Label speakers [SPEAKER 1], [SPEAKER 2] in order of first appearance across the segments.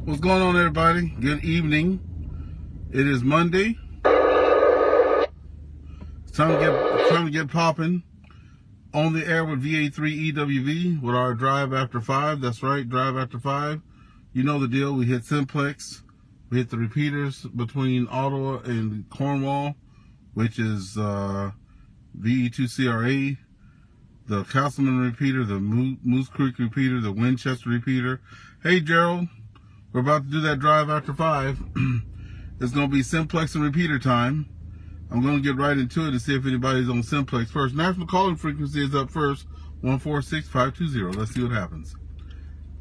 [SPEAKER 1] What's going on, everybody? Good evening. It is Monday. It's time to get popping. On the air with VA3EWV with our Drive After 5. That's right, Drive After 5. You know the deal. We hit simplex. We hit the repeaters between Ottawa and Cornwall, which is VE2CRA, the Castleman repeater, the Moose Creek repeater, the Winchester repeater. Hey, Gerald. We're about to do that Drive After 5. It's going to be simplex and repeater time. I'm going to get right into it and see if anybody's on simplex first. National calling frequency is up first, 146520. Let's see what happens.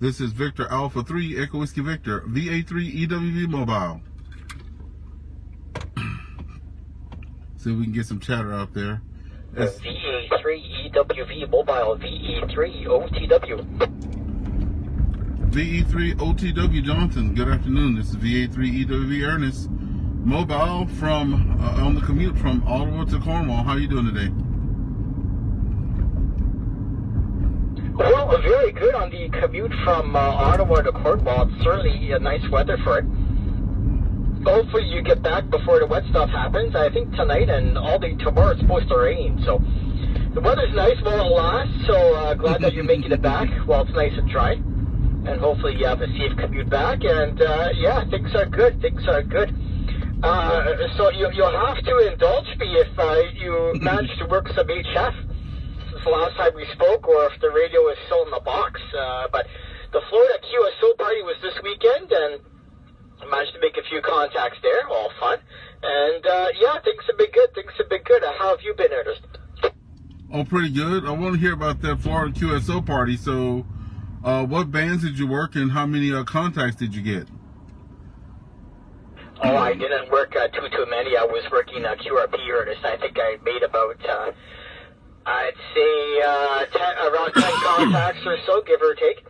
[SPEAKER 1] This is Victor Alpha 3 Echo Whiskey Victor, VA3EWV mobile. See if we can get some chatter out there.
[SPEAKER 2] VA3EWV mobile, VE3OTW.
[SPEAKER 1] VE3OTW Johnson, good afternoon. This is VA3EWV Ernest, mobile from on the commute from Ottawa to Cornwall. How are you doing today?
[SPEAKER 2] Well, very good on the commute from Ottawa to Cornwall. It's certainly nice weather for it. Hopefully you get back before the wet stuff happens. I think tonight and all day tomorrow it's supposed to rain. So the weather's nice while it lasts. So glad that you're making it back while it's nice and dry. And hopefully you have a safe commute back. And yeah, things are good. Things are good. So you'll have to indulge me if you manage to work some HF since the last time we spoke, or if the radio is still in the box. But the Florida QSO party was this weekend, and I managed to make a few contacts there. All fun. And yeah, things have been good. Things have been good. How have you been, Ernest?
[SPEAKER 1] Oh, pretty good. I want to hear about that Florida QSO party. So what bands did you work, and how many contacts did you get?
[SPEAKER 2] Oh, I didn't work too many. I was working QRP, Ernest. I think I made about, I'd say, around 10 contacts or so, give or take.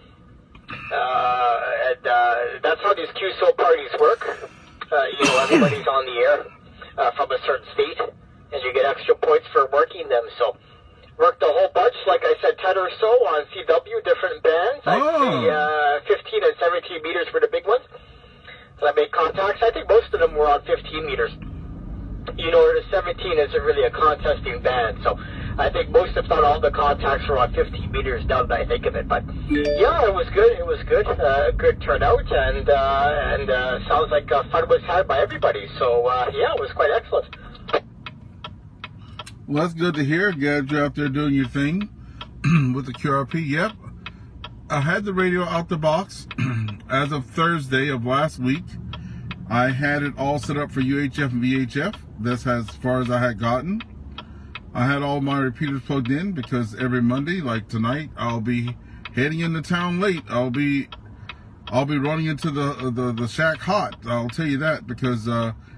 [SPEAKER 2] And that's how these QSO parties work. You know, everybody's on the air from a certain state, and you get extra points for working them. So worked a whole bunch, like I said, 10 or so on CW, different bands. I'd say 15 and 17 meters were the big ones. So I made contacts. I think most of them were on 15 meters. You know, the 17 isn't really a contesting band, so I think most, if not all, the contacts were on 15 meters now that I think of it. But yeah, it was good. It was good. Good turnout, and sounds like fun was had by everybody. So yeah, it was quite excellent.
[SPEAKER 1] Well, that's good to hear. Glad you're out there doing your thing with the QRP. Yep. I had the radio out the box as of Thursday of last week. I had it all set up for UHF and VHF. That's as far as I had gotten. I had all my repeaters plugged in because every Monday, like tonight, I'll be heading into town late. I'll be running into the shack hot. I'll tell you that, because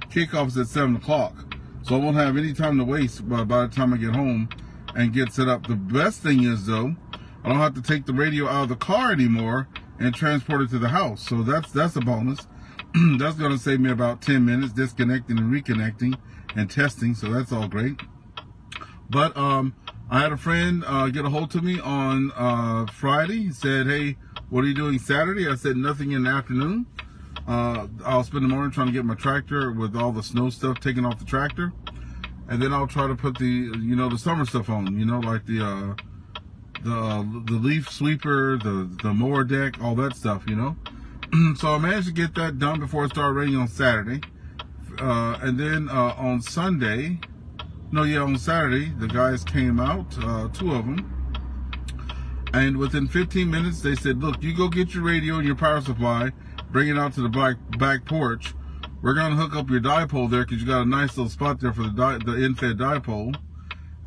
[SPEAKER 1] kickoff is at 7 o'clock. So I won't have any time to waste by the time I get home and get set up. The best thing is, though, I don't have to take the radio out of the car anymore and transport it to the house. So that's a bonus. That's going to save me about 10 minutes disconnecting and reconnecting and testing. So that's all great. But I had a friend get a hold of me on Friday. He said, hey, what are you doing Saturday? I said, nothing in the afternoon. I'll spend the morning trying to get my tractor with all the snow stuff taken off the tractor. And then I'll try to put the, the summer stuff on, like the leaf sweeper, the mower deck, all that stuff, So I managed to get that done before it started raining on Saturday. And then on Saturday, the guys came out, 2 of them. And within 15 minutes, they said, look, you go get your radio and your power supply, bring it out to the back porch. We're going to hook up your dipole there because you got a nice little spot there for the in-fed dipole.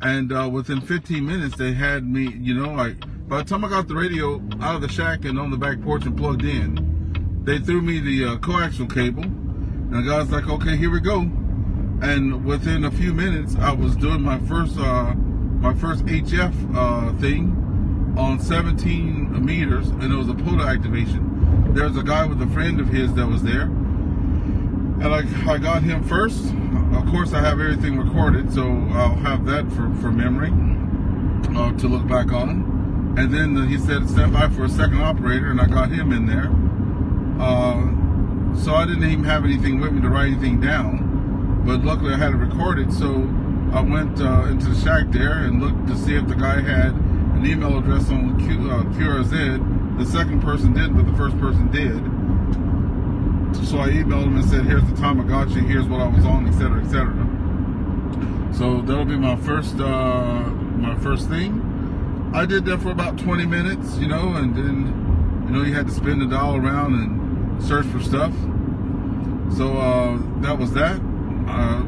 [SPEAKER 1] And within 15 minutes, they had me, by the time I got the radio out of the shack and on the back porch and plugged in, they threw me the coaxial cable. And the guy's like, okay, here we go. And within a few minutes, I was doing my first HF thing on 17 meters, and it was a POTA activation. There was a guy with a friend of his that was there. And I got him first. Of course, I have everything recorded, so I'll have that for memory to look back on. And then he said, stand by for a second operator, and I got him in there. so I didn't even have anything with me to write anything down. But luckily I had it recorded, so I went into the shack there and looked to see if the guy had an email address on QRZ. The second person didn't, but the first person did. So I emailed him and said, here's the time I got you, here's what I was on, etc., etc. So that'll be my first thing. I did that for about 20 minutes, you know, and then, you know, you had to spin the dial around and search for stuff. So that was that.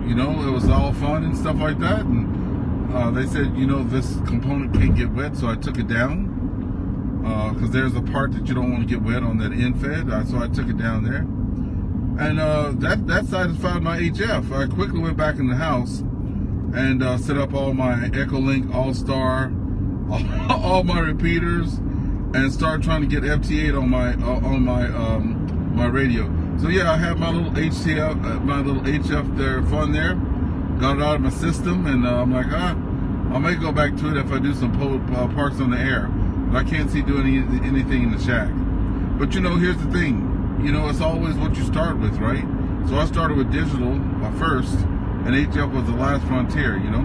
[SPEAKER 1] You know, it was all fun and stuff like that. And they said, you know, this component can't get wet, so I took it down. Because there's a part that you don't want to get wet on that end fed, so I took it down there. And that satisfied my HF. I quickly went back in the house and set up all my Echolink All-Star, all my repeaters, and started trying to get FT8 on my radio. So yeah, I have my little HF there, fun there. Got it out of my system, and I'm like, I may go back to it if I do some parks on the air. But I can't see doing anything in the shack. But you know, here's the thing. You know, it's always what you start with, right? So I started with digital first, and HF was the last frontier, you know?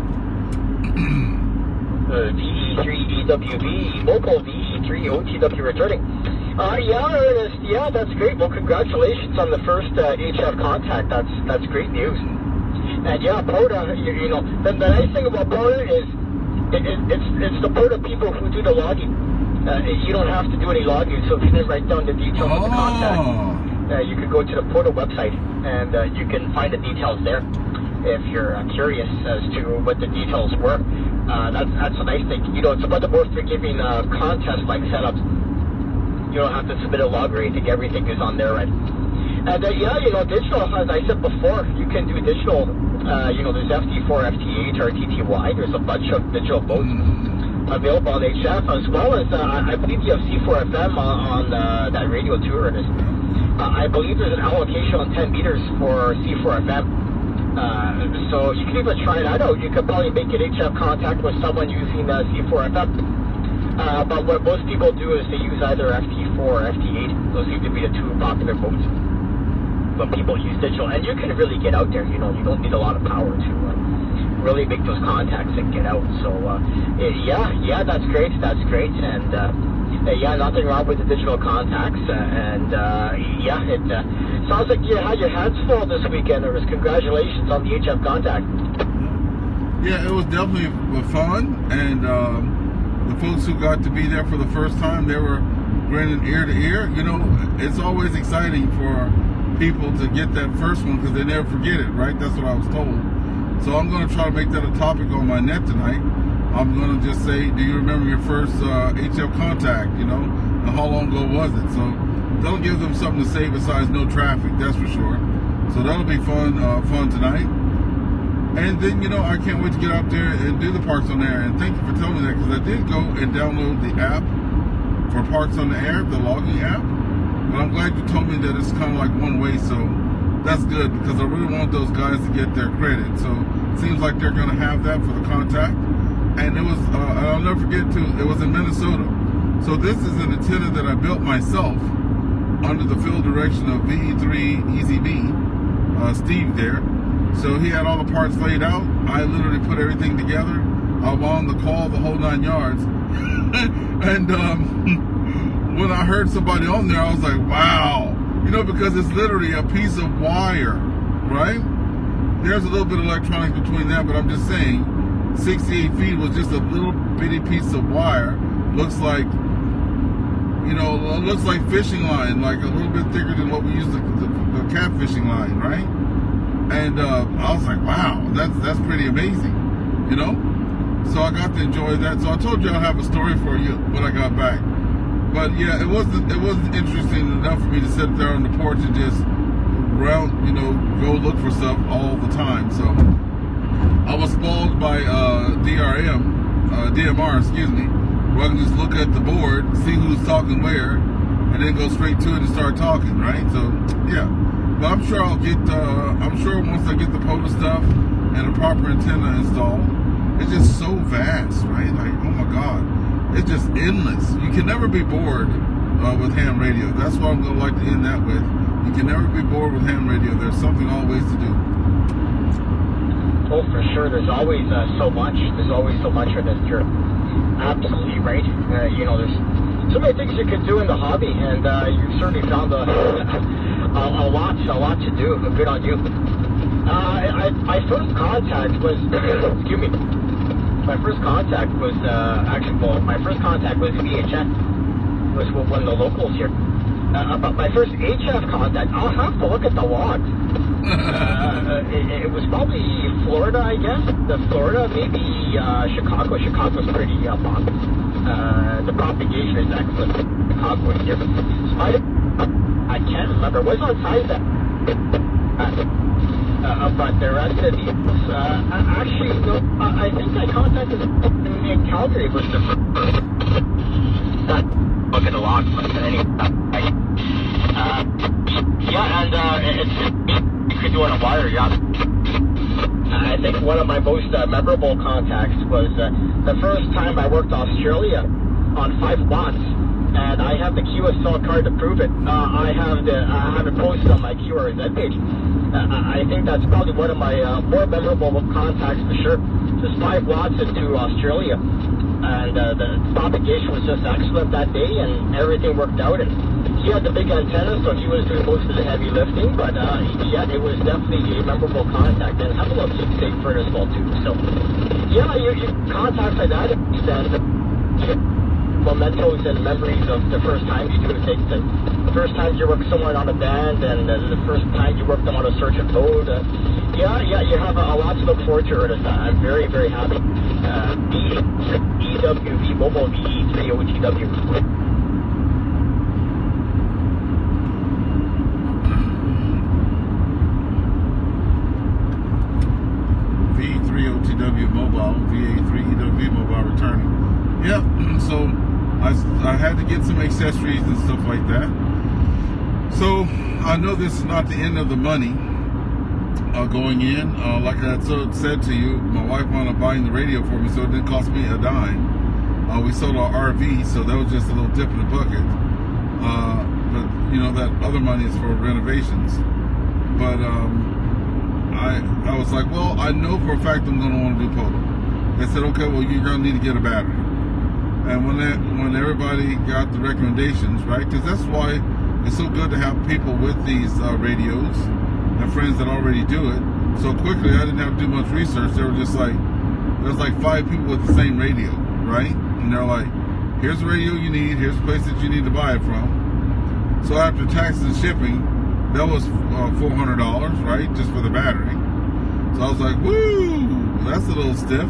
[SPEAKER 2] VE3EWV, local VE3OTW returning. Yeah, Ernest, yeah, that's great. Well, congratulations on the first HF contact. That's great news. And yeah, Porta, you know, the nice thing about Porta is it's the Porta people who do the logging. You don't have to do any logging, so if you didn't write down the details of the contact, you could go to the Porta website and you can find the details there if you're curious as to what the details were. That's a nice thing. You know, it's about the more forgiving contest-like setups. You don't have to submit a log or anything. Everything is on there, right? And yeah, you know, digital, as I said before, you can do digital. You know, there's FT4, FT8, RTTY. There's a bunch of digital boats available on HF, as well as I believe you have C4FM on that radio too, Ernest. I believe there's an allocation on 10 meters for C4FM. So you can even try that out. You could probably make an HF contact with someone using C4FM. But what most people do is they use either FT4 or FT8. Those seem to be the two popular boats. But people use digital, and you can really get out there. You know, you don't need a lot of power to really make those contacts and get out. So yeah, that's great. That's great. And yeah, nothing wrong with the digital contacts. Yeah, it sounds like you had your hands full this weekend. There was congratulations on the HF contact.
[SPEAKER 1] Yeah, it was definitely fun, and the folks who got to be there for the first time, they were grinning ear to ear. You know, it's always exciting for people to get that first one because they never forget it, right? That's what I was told. So I'm going to try to make that a topic on my net tonight. I'm going to just say, do you remember your first HF contact, you know, and how long ago was it? So that'll give them something to say besides no traffic, that's for sure. So that'll be fun tonight. And then, you know, I can't wait to get out there and do the Parks on the Air. And thank you for telling me that, because I did go and download the app for Parks on the Air, the logging app. But I'm glad you told me that it's kind of like one way, so that's good, because I really want those guys to get their credit. So it seems like they're going to have that for the contact. And it was, I'll never forget too, it was in Minnesota. So this is an antenna that I built myself under the field direction of VE3EZB, Steve there. So he had all the parts laid out. I literally put everything together. I wound the call, the whole 9 yards. And when I heard somebody on there, I was like, wow. You know, because it's literally a piece of wire, right? There's a little bit of electronics between that, but I'm just saying, 68 feet was just a little bitty piece of wire. Looks like, you know, looks like fishing line, like a little bit thicker than what we use the catfishing line, right? And I was like, wow, that's pretty amazing, you know? So I got to enjoy that. So I told you I'll have a story for you when I got back. But yeah, it wasn't interesting enough for me to sit there on the porch and just you know, go look for stuff all the time. So I was spoiled by DMR, excuse me, where I can just look at the board, see who's talking where, and then go straight to it and start talking, right? So yeah, but I'm sure I'll get, I'm sure once I get the POTA stuff and a proper antenna installed, it's just so vast, right? Like, oh my God, it's just endless. You can never be bored with ham radio. That's what I'm gonna like to end that with. You can never be bored with ham radio. There's something always to do.
[SPEAKER 2] Oh, for sure. There's always so much. There's always so much of this. You're absolutely right. You know, there's so many things you could do in the hobby, and you've certainly found a lot to do. Good on you. My first contact was, excuse me. My first contact was my first contact was VHF. Was one of the locals here. But my first HF contact, I'll have to look at the log. It was probably Florida, I guess. Florida, maybe Chicago. Chicago's pretty long. The propagation is excellent. Chicago is here. I can't remember. It was on Sideset. But the rest of these, actually, no, I think I contacted in Calgary was the first. Look at the log, but anyway. Yeah, and you could do it on a wire, yeah. I think one of my most memorable contacts was the first time I worked Australia on 5 watts, and I have the QSL card to prove it. I have it posted on my QRZ page. I think that's probably one of my more memorable contacts for sure. Just 5 watts into Australia, and the propagation was just excellent that day, and everything worked out. And he had the big antenna, so he was doing most of the heavy lifting, but yeah, it was definitely a memorable contact, and have a little keepsake for it as well too. So yeah, you contacts like that, and mementos and memories of the first time you do things, and the first time you worked someone on a band, and the first time you worked them on a search and load. Yeah, you have a lot to look forward to, Ernest. I'm very, very happy. EWV Mobile VE3OTW.
[SPEAKER 1] VE3OTW Mobile, VA3EWV Mobile returning. Yep, so I had to get some accessories and stuff like that. So I know this is not the end of the money going in. Like I said to you, my wife wound up buying the radio for me, so it didn't cost me a dime. We sold our RV, so that was just a little dip in the bucket. But you know, that other money is for renovations. But I was like, well, I know for a fact I'm going to want to do polo. They said, okay, well, you're going to need to get a battery. And when everybody got the recommendations, right? Because that's why it's so good to have people with these radios and friends that already do it. So quickly, I didn't have to do much research. They were just like, there's like 5 people with the same radio, right? And they're like, here's the radio you need. Here's the place that you need to buy it from. So after taxes and shipping, that was $400, right? Just for the battery. So I was like, woo, that's a little stiff.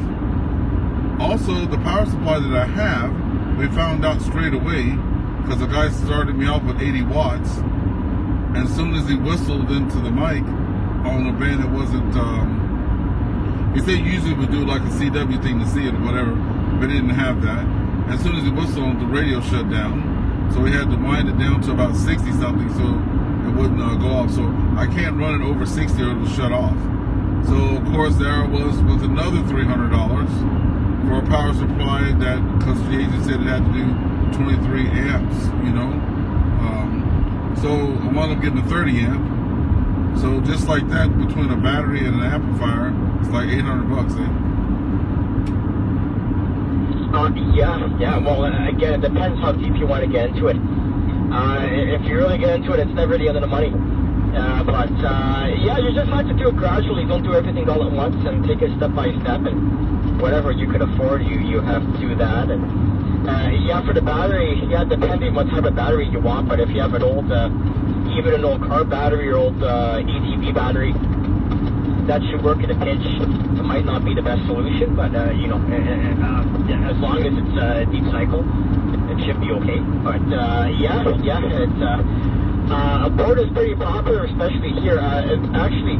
[SPEAKER 1] Also, the power supply that I have, we found out straight away because the guy started me off with 80 watts. And as soon as he whistled into the mic on a band that wasn't, he said usually would do like a CW thing to see it or whatever, but he didn't have that. And as soon as he whistled, the radio shut down. So we had to wind it down to about 60 something so it wouldn't go off. So I can't run it over 60 or it'll shut off. So of course there I was with another $300 for a power supply that, because the agent said it had to do 23 amps, you know. So I wound up getting a 30 amp. So just like that, between a battery and an amplifier, it's like $800, eh?
[SPEAKER 2] Yeah. Well, again, it depends how deep you want to get into it. If you really get into it, it's never the end of the money. But yeah, you just have to do it gradually. Don't do everything all at once, and take it step by step. And whatever you could afford, you have to do that. And yeah, for the battery, yeah, depending what type of battery you want. But if you have an old, even an old car battery or old ATV battery, that should work in a pinch. It might not be the best solution, but you know, as long as it's a deep cycle, it should be okay. But yeah, it's a board is pretty popular, especially here. Actually,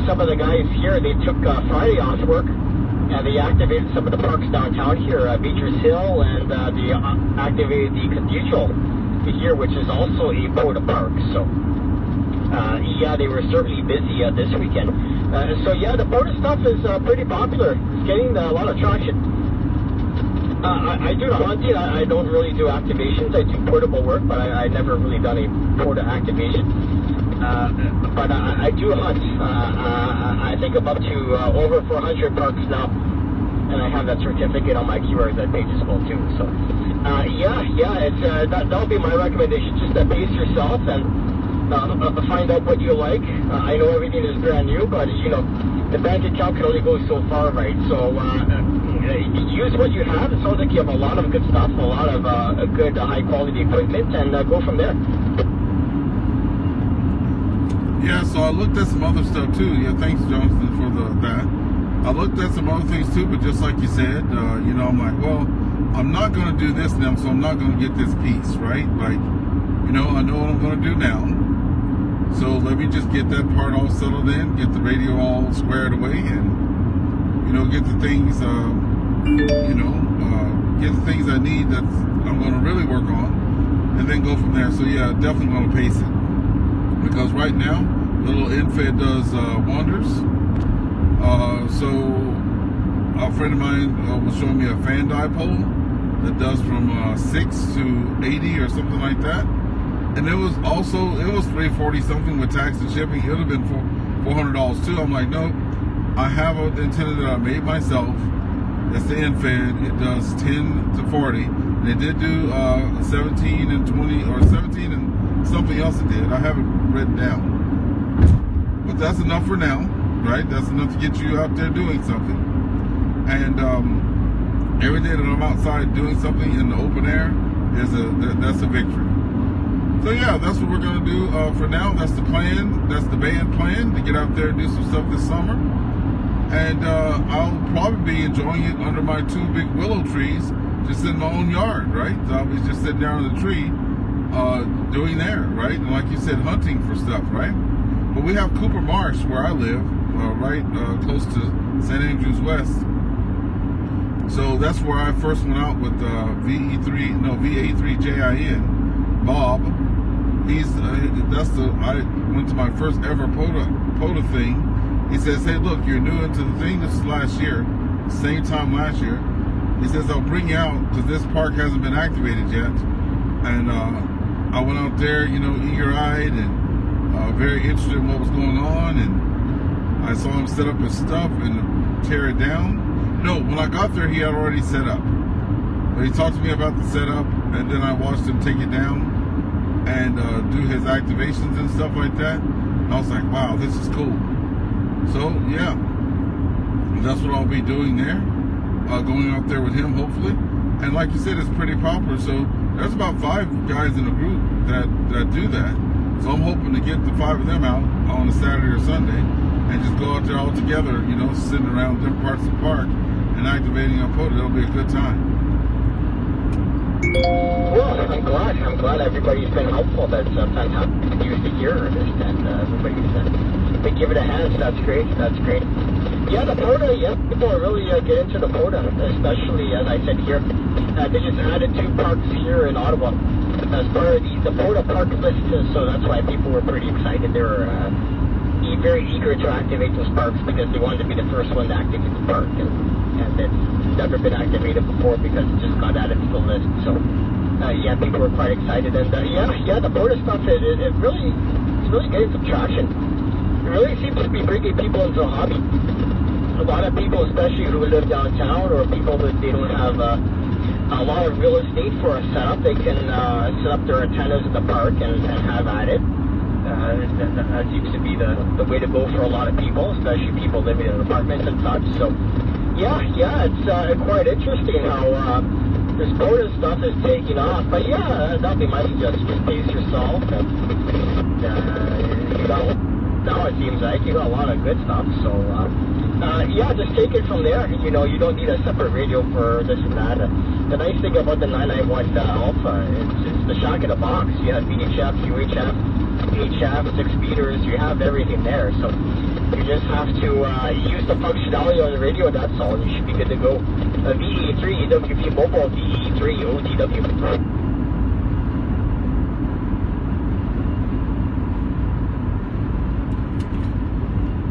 [SPEAKER 2] some of the guys here, they took Friday off work, and they activated some of the parks downtown here, Beecher's Hill, and they activated the Cathedral here, which is also a Boda park. So yeah, they were certainly busy this weekend. So yeah, the Boda stuff is pretty popular. It's getting a lot of traction. I do the hunting. I don't really do activations. I do portable work, but I never really done a porta activation. But I do hunt. I think I'm up to over 400 parks now, and I have that certificate on my keywords that page as well too. So it's that'll be my recommendation. Just pace yourself and find out what you like. I know everything is brand new, but you know the bank account can only go so far, right? So use what you have. It sounds like you have a lot of good stuff, a lot of good high quality equipment, and go from there.
[SPEAKER 1] Yeah, so I looked at some other stuff too. Yeah, thanks, Johnston, for that. I looked at some other things too, but just like you said, you know, I'm like, well, I'm not going to do this now, so I'm not going to get this piece, right? Like, you know, I know what I'm going to do now. So let me just get that part all settled in, get the radio all squared away, and, you know, get the things, get the things I need that I'm going to really work on, and then go from there. So yeah, definitely going to pace it. Because right now, the little infed does wonders. So a friend of mine was showing me a fan dipole that does from 6 to 80 or something like that. And it was $340 something with tax and shipping. It would have been $400 too. I'm like, nope. I have an antenna that I made myself. It's the infed. It does 10 to 40. And it did do 17 and 20 or 17 and something else it did. I have it written down. But that's enough for now, right? That's enough to get you out there doing something. And every day that I'm outside doing something in the open air that's a victory. So yeah, that's what we're gonna do for now. That's the plan. That's the band plan, to get out there and do some stuff this summer. And I'll probably be enjoying it under my 2 big willow trees, just in my own yard, right? So I'll be just sitting down in the tree, doing there, right? And like you said, hunting for stuff, right? But we have Cooper Marsh where I live, right close to St. Andrews West. So that's where I first went out with VA3JIN, Bob. I went to my first ever POTA thing. He says, hey, look, you're new into the thing. This is last year, same time last year. He says, I'll bring you out because this park hasn't been activated yet. And I went out there, you know, eager-eyed and very interested in what was going on. And I saw him set up his stuff and tear it down. No, when I got there, he had already set up. But he talked to me about the setup, and then I watched him take it down and do his activations and stuff like that. And I was like, wow, this is cool. So yeah, that's what I'll be doing there, going out there with him hopefully. And like you said, it's pretty popular, so there's about 5 guys in the group that do that. So I'm hoping to get the 5 of them out on a Saturday or Sunday and just go out there all together, you know, sitting around different parts of the park and activating a POTA. It'll be a good time.
[SPEAKER 2] Well, I'm glad everybody's been helpful. That's sometimes how to use the gear and everybody's been giving it a hand. So that's great. Yeah, the POTA, yeah, people are really get into the POTA, especially as I said here. They just added 2 parks here in Ottawa as part of the POTA park list, so that's why people were pretty excited. They were very eager to activate those parks because they wanted to be the first one to activate the park, and it's never been activated before because it just got added to the list. So yeah, people were quite excited, and yeah, the POTA stuff it's really getting some traction. It really seems to be bringing people into the hobby. A lot of people, especially who live downtown, or people that they don't have a lot of real estate for a setup, they can set up their antennas at the park and have at it. That seems to be the way to go for a lot of people, especially people living in apartments and such. So yeah, it's quite interesting how this POTA stuff is taking off. But yeah, that'll be my suggestion. Just pace yourself, and now it seems like you got a lot of good stuff. So yeah, just take it from there. You know, you don't need a separate radio for this and that. The nice thing about the 991 Alpha, it's the shock in a box. You have VHF, UHF, HF, 6 meters. You have everything there. So you just have to use the functionality on the radio. That's all. You should be good to go. VE3 EWP Mobile, VE3 OTW.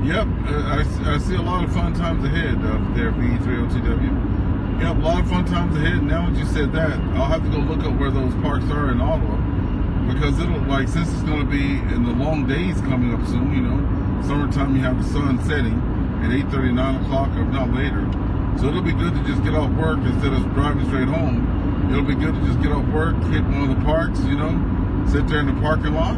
[SPEAKER 2] Yep,
[SPEAKER 1] I see a lot of fun times ahead there, VE3OTW. Yep, a lot of fun times ahead. Now that you said that, I'll have to go look up where those parks are in Ottawa, because it'll, like, since it's going to be in the long days coming up soon, you know, summertime, you have the sun setting at 8:30, 9 o'clock, or not later. So it'll be good to just get off work instead of driving straight home. It'll be good to just get off work, hit one of the parks, you know, sit there in the parking lot,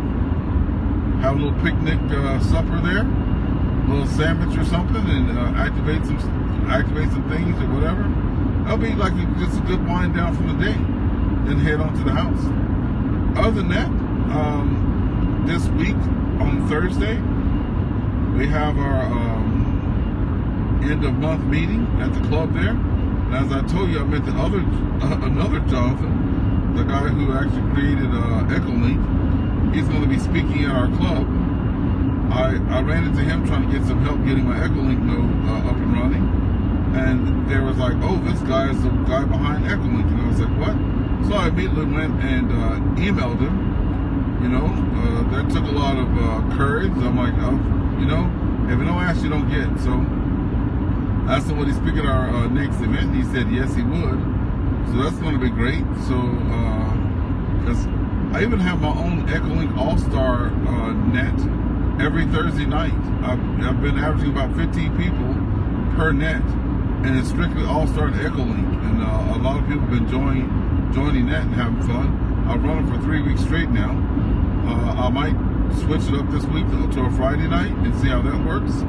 [SPEAKER 1] have a little picnic supper there, a little sandwich or something, and activate some things or whatever. That'll be like just a good wind down from the day. Then head on to the house. Other than that, this week on Thursday, we have our end of month meeting at the club there. And as I told you, I met the another Jonathan, the guy who actually created Echolink. He's going to be speaking at our club. I ran into him trying to get some help getting my Echolink node up and running. And they was like, oh, this guy is the guy behind Echolink. And I was like, what? So I immediately went and emailed him. You know, that took a lot of courage. I'm like, oh, you know, if you don't ask, you don't get. So I asked him would he speak at our next event. He said yes, he would. So that's going to be great. So, because I even have my own Echolink All-Star net every Thursday night. I've been averaging about 15 people per net, and it's strictly All-Star and Echolink. And a lot of people have been joining that and having fun. I've run it for 3 weeks straight now. I might switch it up this week to a Friday night and see how that works.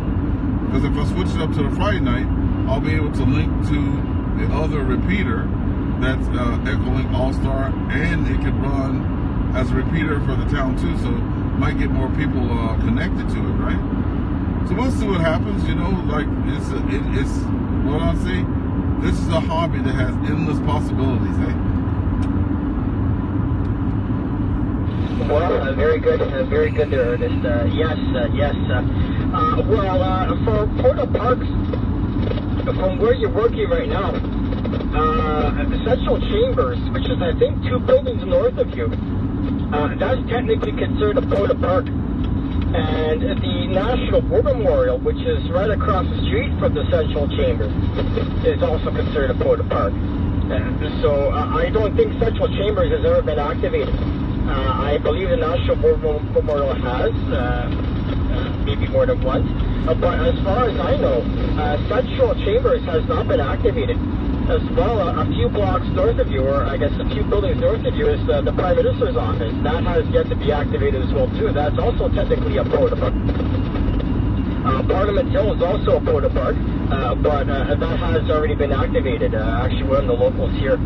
[SPEAKER 1] Because if I switch it up to the Friday night, I'll be able to link to the other repeater that's Echolink All-Star, and it can run as a repeater for the town too, so might get more people connected to it, right? So we'll see what happens, you know, like it's what I'll say, this is a hobby that has endless possibilities, eh?
[SPEAKER 2] Well, very good there, Ernest. Yes. For Porta Parks, from where you're working right now, Central Chambers, which is, I think, 2 buildings north of you, that's technically considered a Porta Park. And the National War Memorial, which is right across the street from the Central Chambers, is also considered a Porta Park. So I don't think Central Chambers has ever been activated. I believe the National War Memorial has, maybe more than once. But as far as I know, Central Chambers has not been activated. As well, a few blocks north of you, or I guess a few buildings north of you, is the Prime Minister's office. That has yet to be activated as well, too. That's also technically a Porta Park. Parliament Hill is also a Porta Park, but that has already been activated. Actually, one of the locals here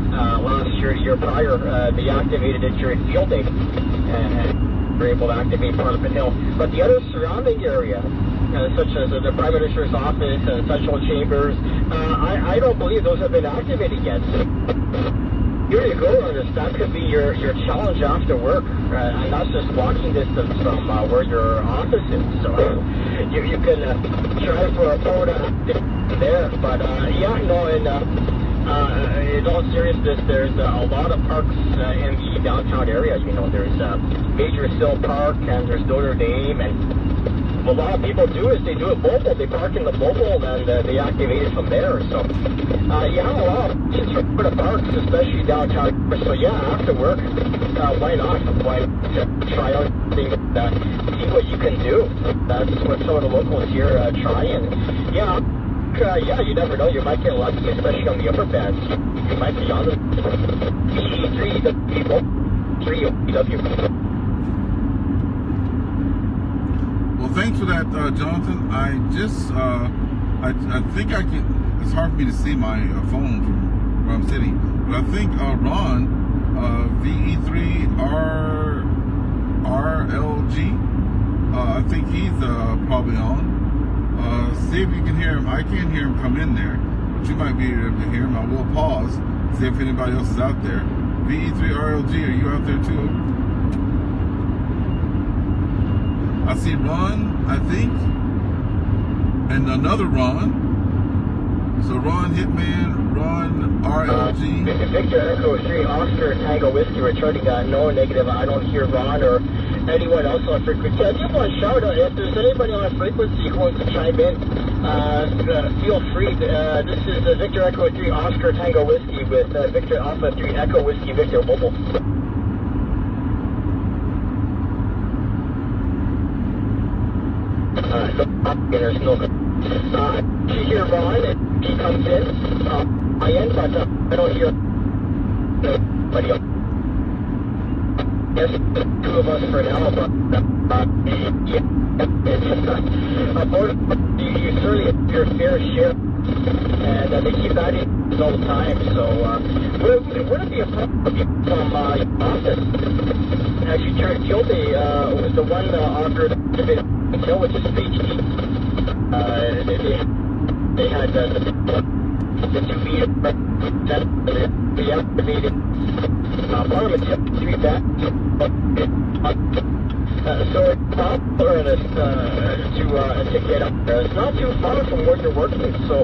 [SPEAKER 2] last year, the year prior, they activated it during field day, and were able to activate Parliament Hill. But the other surrounding area, such as the Prime Minister's office and Central Chambers, I don't believe those have been activated yet. Here you go, Ernest. That could be your challenge after work, and that's just walking distance from where your office is. So you can try for a photo there. But yeah, no, in all seriousness, there's a lot of parks in the downtown area. You know, there's Major Sill Park, and there's Notre Dame, and a lot of people do is they do it mobile. They park in the mobile and they activate it from there. So, yeah, a lot of options for the parks, especially downtown. So, yeah, after work, why not? Why try out things, see what you can do. That's what some of the locals here try. And, yeah, you never know. You might get lucky, especially on the upper bands. You might be on the PE3W.
[SPEAKER 1] Well, thanks for that, Jonathan. I just, I think I can, it's hard for me to see my phone from where I'm sitting, but I think Ron, VE3RLG, I think he's probably on. See if you can hear him. I can't hear him come in there, but you might be able to hear him. I will pause, see if anybody else is out there. VE3RLG, are you out there too? I see Ron, I think, and another Ron. So Ron Hitman, Ron RLG.
[SPEAKER 2] Victor Echo 3 Oscar Tango Whiskey returning no negative. I don't hear Ron or anyone else on frequency. I just want to shout out, if there's anybody on frequency who wants to chime in, feel free. This is Victor Echo 3 Oscar Tango Whiskey with Victor Alpha 3 Echo Whiskey Victor Mobile. There's no she hear Ron and he comes in I end, but I don't hear anybody else. Yes, two of us for now, but yeah, you certainly have your fair share, and they keep adding all the time, so would it be a problem from office? Actually, Terry Gilday was the one offered the kill, which is PhD. They had the 2 meter the activated Parliament 3 back. So it's popular to get up there. It's not too far from where you're working, so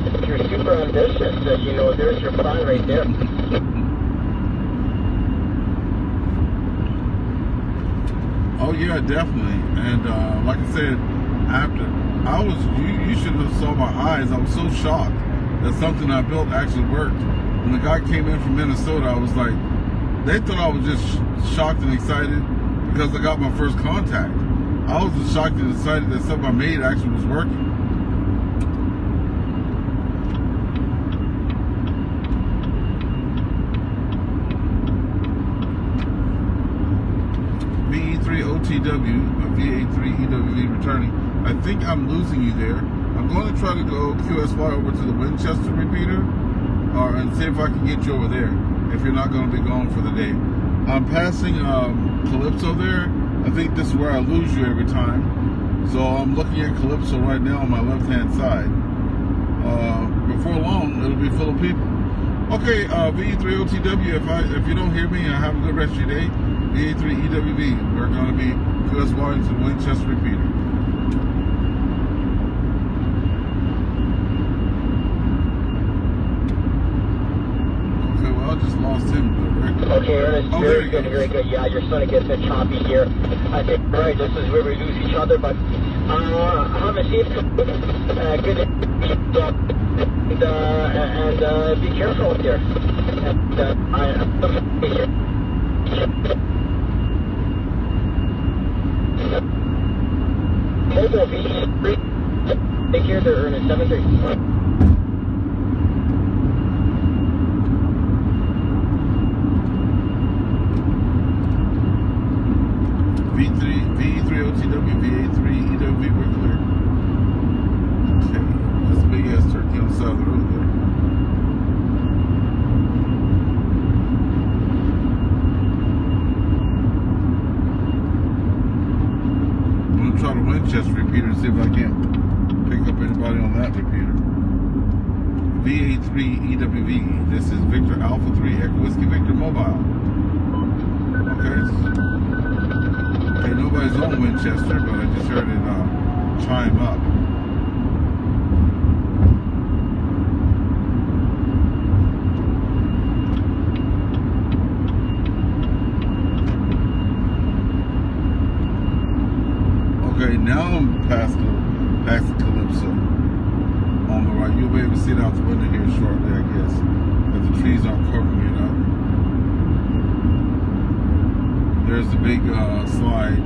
[SPEAKER 2] if you're super ambitious, you know, there's your plan right there.
[SPEAKER 1] Oh yeah, definitely. And like I said, you should have saw my eyes. I was so shocked that something I built actually worked. When the guy came in from Minnesota, I was like, they thought I was just shocked and excited because I got my first contact. I was just shocked and excited that something I made actually was working. VE3OTW, VA3EWV returning. I think I'm losing you there. I'm going to try to go QSY over to the Winchester repeater and see if I can get you over there if you're not going to be gone for the day. I'm passing Calypso there. I think this is where I lose you every time. So I'm looking at Calypso right now on my left-hand side. Before long, it'll be full of people. Okay, VE3OTW, if you don't hear me, have a good rest of your day. VA3EWV, we're going to be QSY into the Winchester repeater. Okay, well, I just lost him.
[SPEAKER 2] Okay, Ernest, very good, very good. Yeah, you're starting to get a bit choppy here. I think, right, this is where we lose each other, but have a safe trip. Good and be careful out there. And I'm here. Mobile VE3. Take care there, Ernest. 7-3.
[SPEAKER 1] VE3OTW, VA3EWV, we're clear. Okay, that's a big ass turkey on the side of the road there. I'm going to try the Winchester repeater and see if I can pick up anybody on that repeater. VA3EWV, this is Victor Alpha 3 Echo Whiskey Victor Mobile. Okay. Okay, nobody's on Winchester, but I just heard it chime up. Okay, now I'm past Calypso on the right. You'll be able to see it out the window here shortly, I guess, if the trees aren't covering it up. There's the big slide.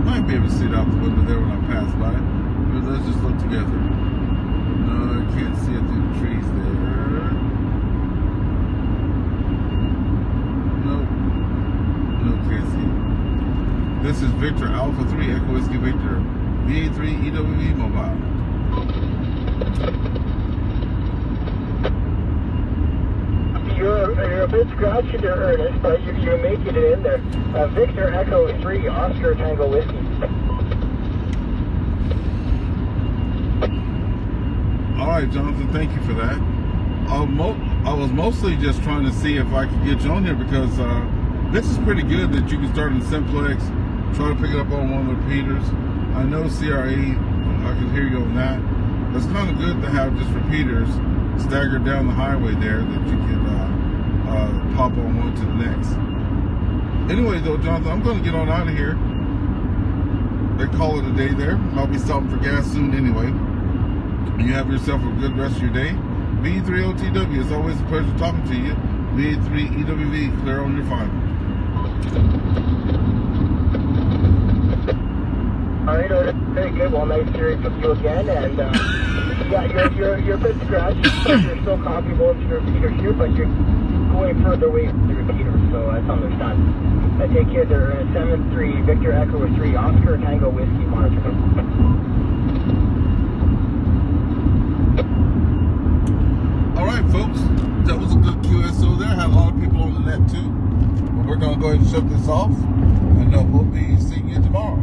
[SPEAKER 1] Might be able to see it out the window there when I pass by. But let's just look together. No, I can't see it through the trees there. Nope. No, can't see it. This is Victor Alpha 3 Echo Whiskey Victor VA3EWV Mobile.
[SPEAKER 2] You're a bit scratchy there, Ernest, but you're making it in there. Victor Echo 3 Oscar Tango Whiskey.
[SPEAKER 1] Alright, Jonathan, thank you for that. I was mostly just trying to see if I could get you on here because this is pretty good that you can start in simplex, try to pick it up on one of the repeaters. I know CRA, I can hear you on that. It's kind of good to have just repeaters staggered down the highway there that you can pop on one to the next. Anyway, though, Jonathan, I'm going to get on out of here. They call it a day there. I'll be stopping for gas soon anyway. You have yourself a good rest of your day. V3OTW, it's always a pleasure talking to you. V3EWV, clear on your final.
[SPEAKER 2] All right, very good. Well, nice hearing from you again. And yeah, you're a bit scratched. You're still comfortable with your repeater here, but you're going further away from the repeater, so that's understand. I take care there. 7-3 Victor Echo 3 Oscar Tango Whiskey Monitor.
[SPEAKER 1] All right, folks, that was a good QSO there. Had a lot of people on the net too. But we're going to go ahead and shut this off, and we'll be seeing you tomorrow.